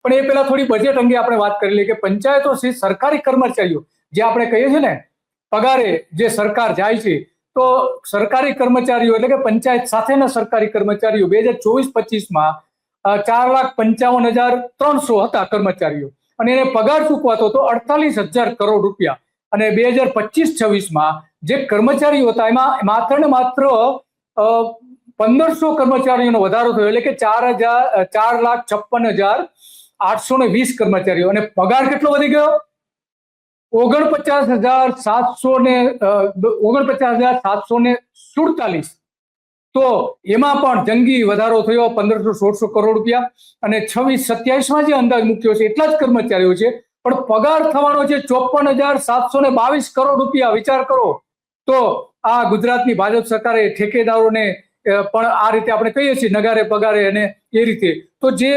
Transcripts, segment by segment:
પણ એ પહેલા થોડી બજેટ અંગે આપણે વાત કરી લઈએ કે પંચાયતો સરકારી કર્મચારીઓ જે આપણે કહીએ છીએ ને પગારે જે સરકાર જાય છે, તો સરકારી કર્મચારીઓ એટલે કે પંચાયત સાથેના સરકારી કર્મચારીઓ 2024-25માં 4,55,300 હતા કર્મચારીઓ, અને એને પગાર ચૂકવાતો હતો 48,000 કરોડ રૂપિયા. અને 2025-26માં જે કર્મચારીઓ હતા એમાં માત્ર ને માત્ર 1,500 કર્મચારીઓનો વધારો થયો, એટલે કે 4,56,820 કર્મચારીઓ, અને પગાર કેટલો વધી ગયો? 49,747. તો એમાં પણ જંગી વધારો થયો, 1,500-1,600 કરોડ રૂપિયા. અને 26-27માં જે અંદાજ મૂક્યો છે એટલા જ કર્મચારીઓ છે, પણ પગાર થવાનો છે 54,722 કરોડ રૂપિયા. વિચાર કરો. તો આ ગુજરાતની ભાજપ સરકારે ઠેકેદારોને પણ આ રીતે આપણે કહીએ છીએ નગારે પગારે, અને એ રીતે તો જે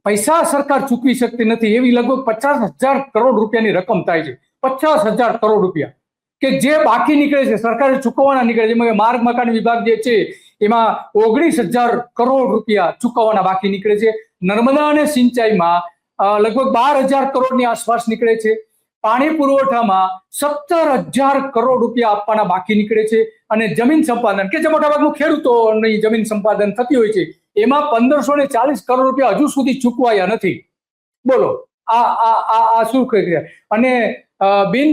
પૈસા સરકાર ચૂકવી શકતી નથી એવી લગભગ 50,000 કરોડ રૂપિયાની રકમ થાય છે. 50,000 કરોડ રૂપિયા કે જે બાકી નીકળે છે, સરકારે ચૂકવવાના નીકળે છે. માર્ગ મકાન વિભાગ જે છે એમાં 19,000 કરોડ રૂપિયા ચૂકવવાના બાકી નીકળે છે. નર્મદા અને સિંચાઈમાં લગભગ 12,000 કરોડની આસપાસ નીકળે છે. પાણી પુરવઠામાં 17,000 કરોડ રૂપિયા આપવાના બાકી નીકળે છે. અને જમીન સંપાદન કે જે મોટાભાગનું ખેડૂતોની જમીન સંપાદન થતી હોય છે એમાં 1,540 કરોડ રૂપિયા હજુ સુધી ચૂકવાયા નથી. બોલો આ શું કહે? અને બિલ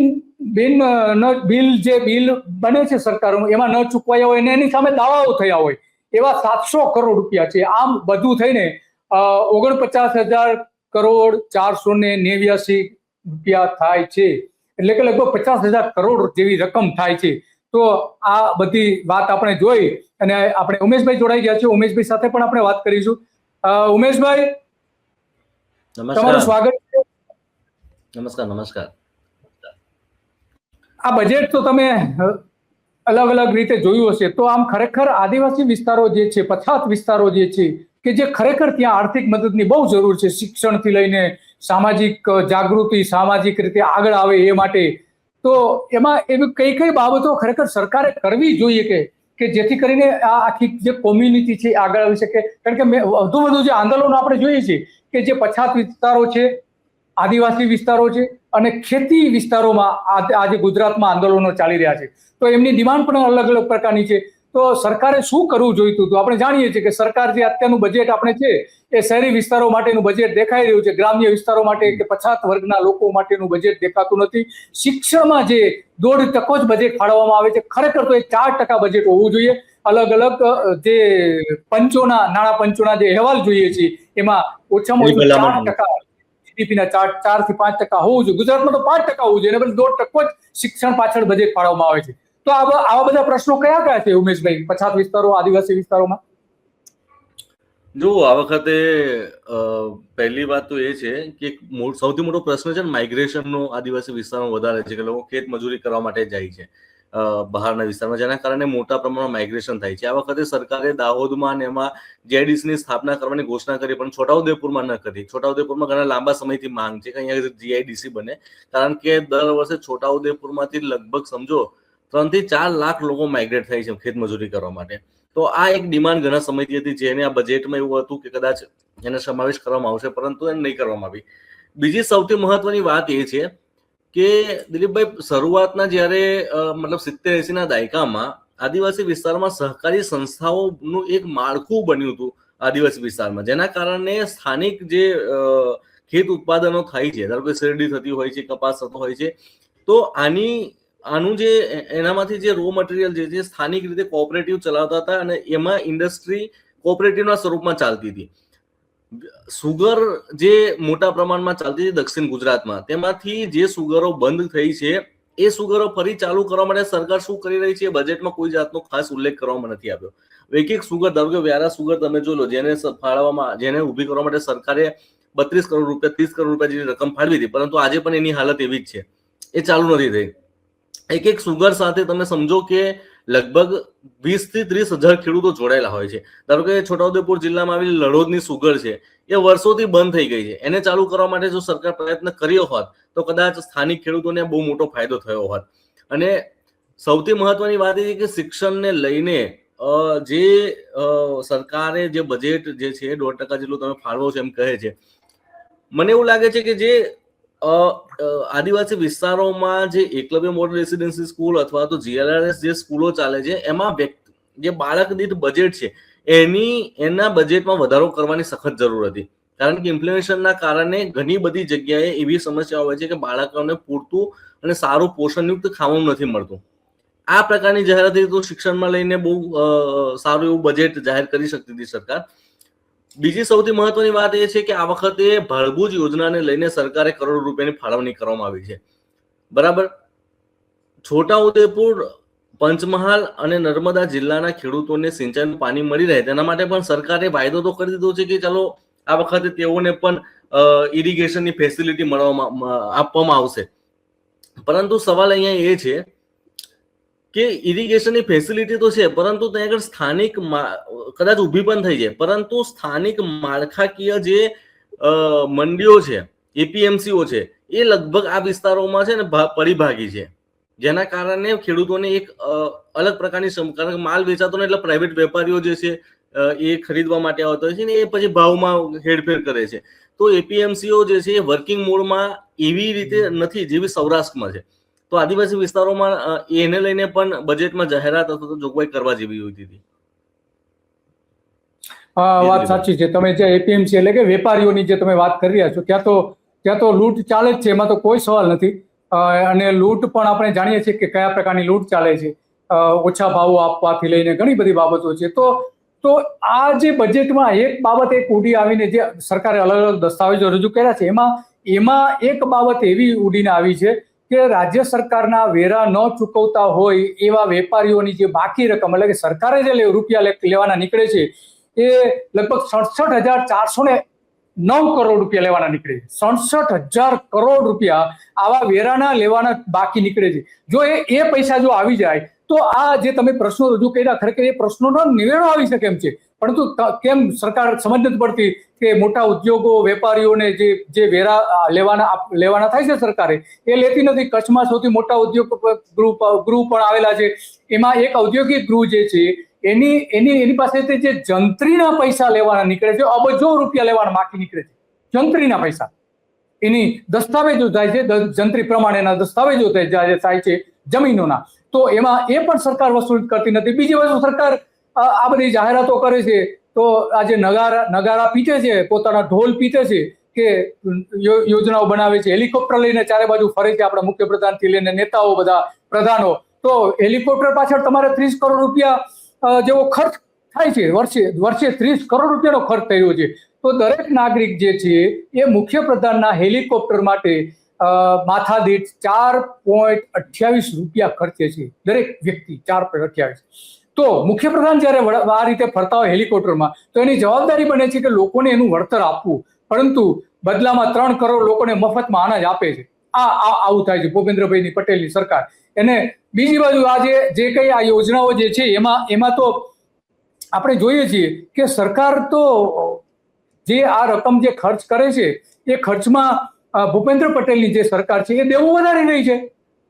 બને છે સરકારોનું એમાં ન ચૂકવાયા હોય અને એની સામે દાવાઓ થયા હોય એવા 700 કરોડ રૂપિયા છે. આમ બધું થઈને 49,489 રૂપિયા થાય છે, એટલે કે લગભગ 50,000 કરોડ જેવી રકમ થાય છે. તો આ બધી વાત આપણે જોઈ અને આપણે ઉમેશભાઈ જોડાઈ ગયા છે. ઉમેશભાઈ સાથે પણ આપણે વાત કરીશું. ઉમેશભાઈ, તમારું સ્વાગત છે. નમસ્કાર. આ બજેટ તો તમે અલગ અલગ રીતે જોયું હશે, તો આમ ખરેખર આદિવાસી વિસ્તારો જે છે, પછાત વિસ્તારો જે છે કે જે ખરેખર ત્યાં આર્થિક મદદની બહુ જરૂર છે, શિક્ષણથી લઈને સામાજિક જાગૃતિ, સામાજિક રીતે આગળ આવે એ માટે, તો એમાં એવી કઈ બાબતો ખરેખર સરકારે કરવી જોઈએ કે જેથી કરીને આ આખી જે કોમ્યુનિટી છે આગળ આવી શકે? કારણ કે વધુ જે આંદોલનો આપણે જોઈએ છીએ કે જે પછાત વિસ્તારો છે, આદિવાસી વિસ્તારો છે અને ખેતી વિસ્તારોમાં આજે ગુજરાતમાં આંદોલનો ચાલી રહ્યા છે, તો એમની ડિમાન્ડ પણ અલગ અલગ પ્રકારની છે. તો સરકારે શું કરવું જોઈતું હતું? આપણે જાણીએ છીએ કે સરકાર જે અત્યારનું બજેટ આપણે છે એ શહેરી વિસ્તારો માટેનું બજેટ દેખાઈ રહ્યું છે, ગ્રામ્ય વિસ્તારો માટે કે પછાત વર્ગના લોકો માટેનું બજેટ દેખાતું નથી. શિક્ષણમાં જે 0.5% જ બજેટ ફાળવવામાં આવે છે, ખરેખર તો એ 4% બજેટ હોવું જોઈએ. અલગ અલગ જે નાણાં પંચોના જે અહેવાલ જોઈએ છે એમાં ઓછામાં ઓછું 4% જીડીપીના 4 થી 5% હોવું જોઈએ. ગુજરાતમાં તો 5% હોવું જોઈએ, અને 1.5% જ શિક્ષણ પાછળ બજેટ ફાળવવામાં આવે છે. તો આવા બધા પ્રશ્નો કયા છે ઉમેશભાઈ પછાત વિસ્તારો, આદિવાસી વિસ્તારોમાં? જો આ વખતે પહેલી વાત તો એ છે કે સૌથી મોટો પ્રશ્ન છે ને માઇગ્રેશનનો આદિવાસી વિસ્તારમાં વધારે છે, કે લોકો ખેત મજૂરી કરવા માટે જાય છે બહારના વિસ્તારમાં, જેના કારણે મોટા પ્રમાણમાં માઇગ્રેશન થાય છે. આ વખતે સરકારે દાહોદમાં અને એમાં જીઆઈડીસીની સ્થાપના કરવાની ઘોષણા કરી, પણ છોટાઉદેપુરમાં ન કરી. છોટાઉદેપુરમાં ઘણા લાંબા સમયથી માંગ છે કે અહીંયા જીઆઈડીસી બને, કારણ કે દર વર્ષે છોટાઉદેપુરમાંથી લગભગ સમજો 3 થી 4 લાખ લોકો માઇગ્રેટ થાય છે ખેત મજૂરી કરવા માટે. તો આ એક ડિમાન્ડ ઘણા સમયથી હતી, જેને આ બજેટમાં એવું હતું કે કદાચ એને સમાવેશ કરવામાં આવશે, પરંતુ એ નહીં કરવામાં આવી. બીજી સૌથી મહત્વની વાત એ છે કે દિલીપભાઈ, શરૂઆતના જ્યારે મતલબ 70-80ના દાયકામાં આદિવાસી વિસ્તારમાં સહકારી સંસ્થાઓનું એક માળખું બન્યું હતું આદિવાસી વિસ્તારમાં, જેના કારણે સ્થાનિક જે ખેત ઉત્પાદનો થાય છે, ધારો કે શેરડી થતી હોય છે, કપાસ થતો હોય છે, તો આનું જે એનામાંથી જે રો મટીરિયલ જે સ્થાનિક રીતે કોઓપરેટિવ ચલાવતા હતા, અને એમાં ઇન્ડસ્ટ્રી કોઓપરેટિવના સ્વરૂપમાં ચાલતી હતી. સુગર જે મોટા પ્રમાણમાં ચાલતી હતી દક્ષિણ ગુજરાતમાં, તેમાંથી જે સુગરો બંધ થઈ છે એ સુગરો ફરી ચાલુ કરવા માટે સરકાર શું કરી રહી છે બજેટમાં કોઈ જાતનો ખાસ ઉલ્લેખ કરવામાં નથી આવ્યો. એક સુગર, ધારો કે વ્યારા સુગર તમે જો લો, જેને ઊભી કરવા માટે સરકારે 32 કરોડ રૂપિયા 30 કરોડ રૂપિયા જેવી રકમ ફાળવી હતી, પરંતુ આજે પણ એની હાલત એવી જ છે, એ ચાલુ નથી થઈ. એક સુગર સાથે તમે સમજો કે લગભગ 20 થી 30,000 ખેડૂતો જોડાયેલા હોય છે. ધારો કે છોટાઉદેપુર જિલ્લામાં આવેલી લડોદની સુગર છે, એ વર્ષોથી બંધ થઈ ગઈ છે. એને ચાલુ કરવા માટે જો સરકાર પ્રયત્ન કર્યો હોત તો કદાચ સ્થાનિક ખેડૂતોને બહુ મોટો ફાયદો થયો હોત. અને સૌથી મહત્વની વાત એ છે કે શિક્ષણને લઈને જે સરકારે જે બજેટ જે છે 1.5% જેટલું તમે ફાળવો છો એમ કહે છે, મને એવું લાગે છે કે જે આદિવાસી વિસ્તારોમાં જે એકલવ્ય મોડલ રેસિડેન્સી સ્કૂલ અથવા તો GLRS જે સ્કૂલો ચાલે છે એમાં જે બાળક દીઠ બજેટ છે એના બજેટમાં વધારો કરવાની સખત જરૂર હતી, કારણ કે ઇમ્પ્લિમેશનના કારણે ઘણી બધી જગ્યાએ એવી સમસ્યાઓ હોય છે કે બાળકોને પૂરતું અને સારું પોષણયુક્ત ખાવાનું નથી મળતું. આ પ્રકારની જાહેરાત તો શિક્ષણમાં લઈને બહુ સારું એવું બજેટ જાહેર કરી શકતી હતી સરકાર. બીજી સૌથી મહત્વની વાત એ છે કે આ વખતે ભાડભૂજ યોજનાને લઈને સરકારે કરોડો રૂપિયાની ફાળવણી કરવામાં આવી છે. બરાબર. છોટાઉદેપુર, પંચમહાલ અને નર્મદા જિલ્લાના ખેડૂતોને સિંચાઈનું પાણી મળી રહે તેના માટે પણ સરકારે વાયદો તો કરી દીધો છે કે ચાલો આ વખતે તેઓને પણ ઇરિગેશનની ફેસિલિટી આપવામાં આવશે. પરંતુ સવાલ અહીંયા એ છે કે ઇરિગેશનની ફેસિલિટી તો છે, પરંતુ ત્યાં આગળ સ્થાનિક કદાચ ઊભી પણ થઈ જાય, પરંતુ સ્થાનિક માળખાકીય જે મંડીઓ છે, APMCઓ છે, એ લગભગ આ વિસ્તારોમાં છે ને પરિભાગી છે, જેના કારણે ખેડૂતોને એક અલગ પ્રકારની કારણ કે માલ વેચાતો એટલે પ્રાઇવેટ વેપારીઓ જે છે એ ખરીદવા માટે આવતા હોય છે ને એ પછી ભાવમાં હેરફેર કરે છે. તો APMCઓ જે છે એ વર્કિંગ મોડમાં એવી રીતે નથી જેવી સૌરાષ્ટ્રમાં છે. તો આદિવાસી વિસ્તારોમાં એને લઈને પણ બજેટમાં જાહેરાત અથવા તો જોગવાઈ કરવા જેવી હોતી હતી. હા, વાત સાચી છે. તમે જે APMC એટલે કે વેપારીઓની જે તમે વાત કરી રહ્યા છો, ત્યાં તો લૂંટ ચાલે જ છે, એમાં તો કોઈ સવાલ નથી. અને લૂંટ પણ આપણે જાણીએ છીએ કે કયા પ્રકારની લૂંટ ચાલે છે, ઓછા ભાવો આપવાથી લઈને ઘણી બધી બાબતો છે. તો આ જે બજેટમાં એક બાબત એક ઉડી આવીને જે સરકારે અલગ અલગ દસ્તાવેજો રજૂ કર્યા છે, એમાં એક બાબત એવી ઉડીને આવી છે કે રાજ્ય સરકારના વેરા ન ચૂકવતા હોય એવા વેપારીઓની જે બાકી રકમ, એટલે કે સરકારે જે રૂપિયા લેવાના નીકળે છે એ લગભગ 67,409 કરોડ રૂપિયા લેવાના નીકળે છે. 67,000 કરોડ રૂપિયા આવા વેરાના લેવાના બાકી નીકળે છે. જો એ પૈસા જો આવી જાય તો આ જે તમે પ્રશ્નો રજૂ કર્યા ખરેખર એ પ્રશ્નોનો નિવેડો આવી શકે એમ છે. પરંતુ કેમ સરકાર સમજ નથી પડતી કે મોટા ઉદ્યોગો, વેપારીઓને જે વેરા લેવાના થાય છે સરકારે એ લેતી નથી. કચ્છમાં સૌથી મોટા ઉદ્યોગ ગૃહ પણ આવેલા છે. એમાં એક ઔદ્યોગિક ગૃહ જે છે એની પાસેથી જે જંત્રીના પૈસા લેવાના નીકળે છે, અબજો રૂપિયા લેવાના બાકી નીકળે છે. જંત્રીના પૈસા, એની દસ્તાવેજો થાય છે, જંત્રી પ્રમાણેના દસ્તાવેજો થાય છે જમીનોના. તો એમાં એ પણ સરકાર વસૂલ કરતી નથી. બીજી વસ્તુ, સરકાર આ બધી જાહેરાતો કરે છે તો આજે નગારા પીટે છે, પોતાના ઢોલ પીટે છે કે યોજનાઓ બનાવે છે, હેલિકોપ્ટર લઈને ચારે બાજુ ફરે છે આપણા મુખ્યપ્રધાનથી લઈને નેતાઓ, બધા પ્રધાનો. તો હેલિકોપ્ટર પાછળ તમારે 30 કરોડ રૂપિયા જેવો ખર્ચ થાય છે. વર્ષે 30 કરોડ રૂપિયાનો ખર્ચ થયો છે. તો દરેક નાગરિક જે છે એ મુખ્યપ્રધાનના હેલિકોપ્ટર માટે માથાદીઠ 4.28 રૂપિયા ખર્ચે છે. દરેક વ્યક્તિ 4.28. તો મુખ્યપ્રધાન જયારે આ રીતે ફરતા હોય હેલિકોપ્ટરમાં તો એની જવાબદારી બને છે કે લોકોને એનું વળતર આપવું, પરંતુ બદલામાં 3 કરોડ લોકોને મફતમાં અનાજ આપે છે. આવું થાય છે ભૂપેન્દ્રભાઈ પટેલની સરકાર. અને બીજી બાજુ આ જે કઈ આ યોજનાઓ જે છે એમાં તો આપણે જોઈએ છીએ કે સરકાર તો જે આ રકમ જે ખર્ચ કરે છે એ ખર્ચમાં ભૂપેન્દ્ર પટેલની જે સરકાર છે એ દેવું વધારી રહી છે.